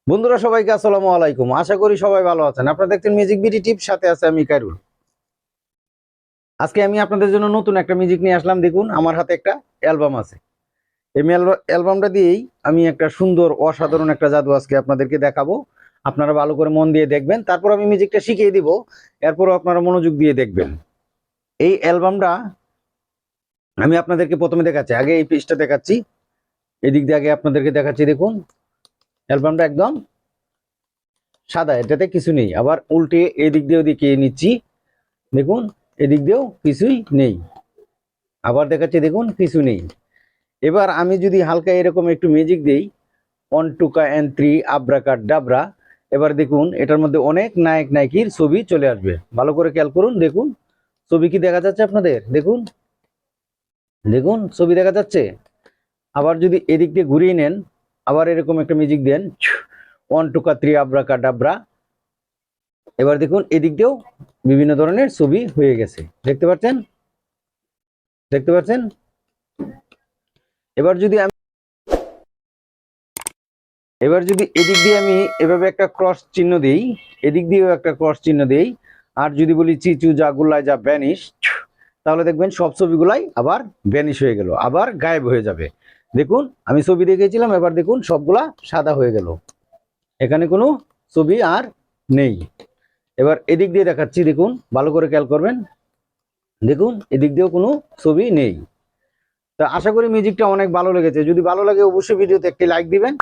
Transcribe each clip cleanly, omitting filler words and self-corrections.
বন্ধুরা সবাইকে আসসালামু আলাইকুম। আশা করি সবাই ভালো আছেন। আপনারা দেখছেন মিউজিক বিডি টিপ, সাথে আছে আমি কাইরুল। আজকে আমি আপনাদের জন্য নতুন একটা মিউজিক নিয়ে আসলাম। দেখুন আমার হাতে একটা অ্যালবাম আছে। এই অ্যালবামটা দিয়েই আমি একটা সুন্দর অসাধারণ একটা জাদু আজকে আপনাদেরকে দেখাবো। আপনারা ভালো করে মন দিয়ে দেখবেন, তারপর আমি মিউজিকটা শিখিয়ে দিব। এরপরও আপনারা মনোযোগ দিয়ে দেখবেন। এই অ্যালবামটা আমি আপনাদেরকে প্রথমে দেখাচ্ছি। আগে এই পিসটা দেখাচ্ছি, এদিক দিয়ে আগে আপনাদেরকে দেখাচ্ছি। দেখুন অ্যালবামটা একদম সাদা, এটাতে কিছু নেই। আবার উল্টে এদিক দিয়ে ওদিকে নিচ্ছি, দেখুন এদিক দিয়েও কিছুই নেই। আবার দেখাচ্ছি, দেখুন কিছু নেই। এবার আমি যদি হালকা এরকম একটু মিউজিক দিই, 1 2 and 3 আব্রাকা ডাবরা, এবার দেখুন এটার মধ্যে অনেক নায়ক নায়িকার ছবি চলে আসবে। ভালো করে খেয়াল করুন, দেখুন ছবি কি দেখা যাচ্ছে আপনাদের? দেখুন দেখুন ছবি দেখা যাচ্ছে। আবার যদি এদিক দিয়ে ঘুরিয়ে নেন, আবার এরকম একটা মিউজিক দেন, 1 2 3 আব্রাকা ডাবরা, এবার দেখুন এদিক দিয়েও বিভিন্ন ধরনের ছবি হয়ে গেছে। দেখতে পাচ্ছেন? দেখতে পাচ্ছেন? এবার যদি এদিক দিয়ে আমি এভাবে একটা ক্রস চিহ্ন দিই, এদিক দিয়েও একটা ক্রস চিহ্ন দিই, আর যদি বলি চিচু যা গুল্লায় যা ভ্যানিশ, তাহলে দেখবেন সব ছবিগুলাই আবার ভ্যানিশ হয়ে গেল, আবার গায়েব হয়ে যাবে। দেখুন আমি ছবি দেখেছিলাম, এবার দেখুন সবগুলা সাদা হয়ে গেল, এখানে কোনো ছবি আর নেই। এবার এদিক দিয়ে দেখাচ্ছি, দেখুন ভালো করে খেয়াল করবেন, দেখুন এদিক দিয়েও কোনো ছবি নেই। তা আশা করি মিউজিকটা অনেক ভালো লেগেছে। যদি ভালো লাগে অবশ্যই ভিডিওতে একটি লাইক দিবেন,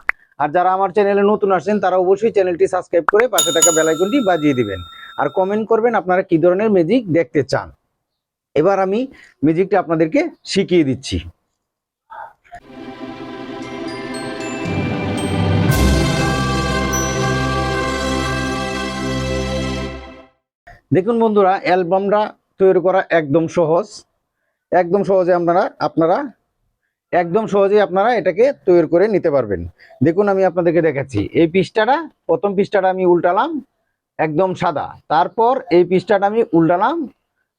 আর যারা আমার চ্যানেলে নতুন আসছেন তারা অবশ্যই চ্যানেলটি সাবস্ক্রাইব করে পাশে থাকা বেল আইকনটি বাজিয়ে দিবেন, আর কমেন্ট করবেন আপনারা কি ধরনের মিউজিক দেখতে চান। এবার আমি মিউজিকটা আপনাদেরকে শিখিয়ে দিচ্ছি। দেখুন বন্ধুরা, অ্যালবামটা তৈরি করা একদম সহজ। একদম সহজে একদম সহজেই আপনারা এটাকে তৈরি করে নিতে পারবেন। দেখুন আমি আপনাদেরকে দেখাচ্ছি। এই পৃষ্ঠাটা, প্রথম পৃষ্ঠাটা আমি উল্টালাম, একদম সাদা। তারপর এই পৃষ্ঠাটা আমি উল্টালাম,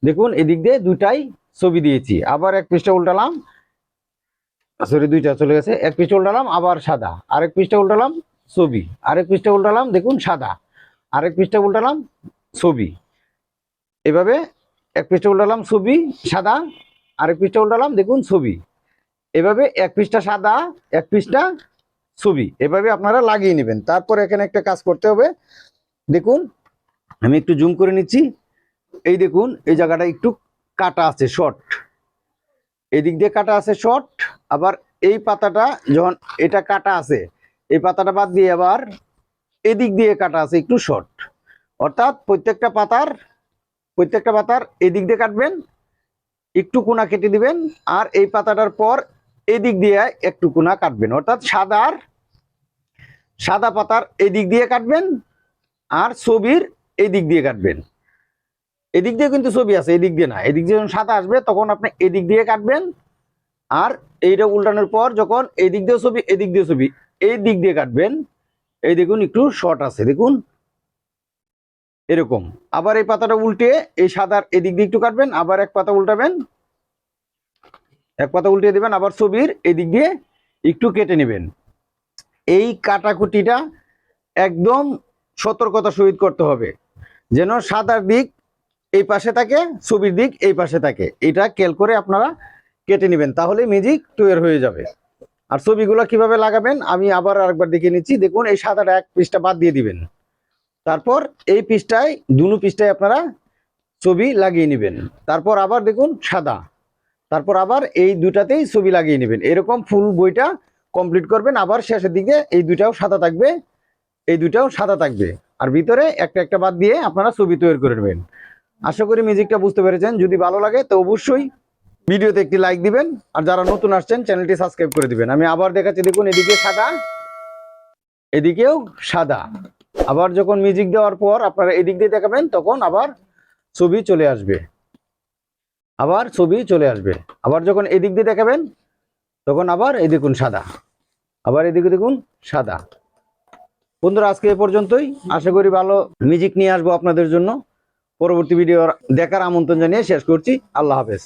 দেখুন এদিক দিয়ে দুটাই ছবি দিয়েছি। আবার এক পৃষ্ঠা উল্টালাম, সরি দুইটা চলে গেছে। এক পৃষ্ঠা উল্টালাম, আবার সাদা। আরেক পৃষ্ঠা উল্টালাম, ছবি। আরেক পৃষ্ঠা উল্টালাম, দেখুন সাদা। আরেক পৃষ্ঠা উল্টালাম, ছবি। এভাবে এক পৃষ্ঠা উল্টালাম, ছবি, সাদা। আরেক পৃষ্ঠা উল্টালাম, দেখুন ছবি। এভাবে এক পৃষ্ঠা সাদা, এক পৃষ্ঠা ছবি, এভাবে আপনারা লাগিয়ে নেবেন। তারপর এখানে একটা কাজ করতে হবে। দেখুন আমি একটু জুম করে নিচ্ছি। এই দেখুন এই জায়গাটা একটু কাটা আছে, শর্ট। এদিক দিয়ে কাটা আছে শর্ট। আবার এই পাতাটা যখন এটা কাটা আছে, এই পাতাটা বাদ দিয়ে আবার এদিক দিয়ে কাটা আছে একটু শর্ট। অর্থাৎ প্রত্যেকটা পাতার এদিক দিয়ে কাটবেন, একটু কোনা কেটে দিবেন, আর এই পাতাটার পর এদিক দিয়ে একটু কোনা কাটবেন। অর্থাৎ সাদা পাতার এদিক দিয়ে কাটবেন, আর ছবির এদিক দিয়ে কাটবেন। এদিক দিয়ে কিন্তু ছবি আছে, এদিক দিয়ে না। এদিক দিয়ে যখন সাদা আসবে তখন আপনি এদিক দিয়ে কাটবেন, আর এইটা উল্টানোর পর যখন এদিক দিয়ে ছবি, এদিক দিয়ে ছবি, এই দিক দিয়ে কাটবেন। এই দেখুন একটু শর্ট আছে, দেখুন এরকম। আবার এই পাতাটা উল্টে এই সাদার এদিক দিয়ে একটু কাটবেন, আবার এক পাতা উল্টাবেন, এক পাতা উল্টে দিবেন, আবার ছবির এদিক দিয়ে একটু কেটে নেবেন। এই কাটাকুটিটা একদম সতর্কতা সহিত করতে হবে, যেন সাদার দিক এই পাশে থাকে, ছবির দিক এই পাশে থাকে। এটা খেয়াল করে আপনারা কেটে নেবেন, তাহলে মিউজিক তৈরি হয়ে যাবে। আর ছবিগুলো কিভাবে লাগাবেন আমি আবার আরেকবার দেখে নিচ্ছি। দেখুন এই সাদাটা এক পৃষ্ঠা বাদ দিয়ে দিবেন, তারপর এই পৃষ্ঠায় দুনো পৃষ্ঠায় আপনারা ছবি লাগিয়ে নেবেন। তারপর আবার দেখুন সাদা, তারপর আবার এই দুটাতেই ছবি লাগিয়ে নেবেন। এরকম ফুল বইটা কমপ্লিট করবেন। আবার শেষের দিকে এই দুটাও সাদা থাকবে, এই দুটাও সাদা থাকবে, আর ভিতরে একটা একটা বাদ দিয়ে আপনারা ছবি তৈরি করে নেবেন। আশা করি মিউজিকটা বুঝতে পেরেছেন। যদি ভালো লাগে তো অবশ্যই ভিডিওতে একটি লাইক দিবেন, আর যারা নতুন আসছেন চ্যানেলটি সাবস্ক্রাইব করে দিবেন। আমি আবার দেখাচ্ছি, দেখুন এদিকে সাদা, এদিকেও সাদা। আবার যখন মিউজিক দেওয়ার পর আপনারা এদিক দিয়ে দেখাবেন তখন আবার ছবি চলে আসবে, আবার ছবি চলে আসবে। আবার যখন এদিক দিয়ে দেখাবেন তখন আবার এই দেখুন সাদা, আবার এদিকে দেখুন সাদা। বন্ধুরা আজকে এ পর্যন্তই। আশা করি ভালো মিউজিক নিয়ে আসবো আপনাদের জন্য। পরবর্তী ভিডিও দেখার আমন্ত্রণ জানিয়ে শেষ করছি। আল্লাহ হাফেজ।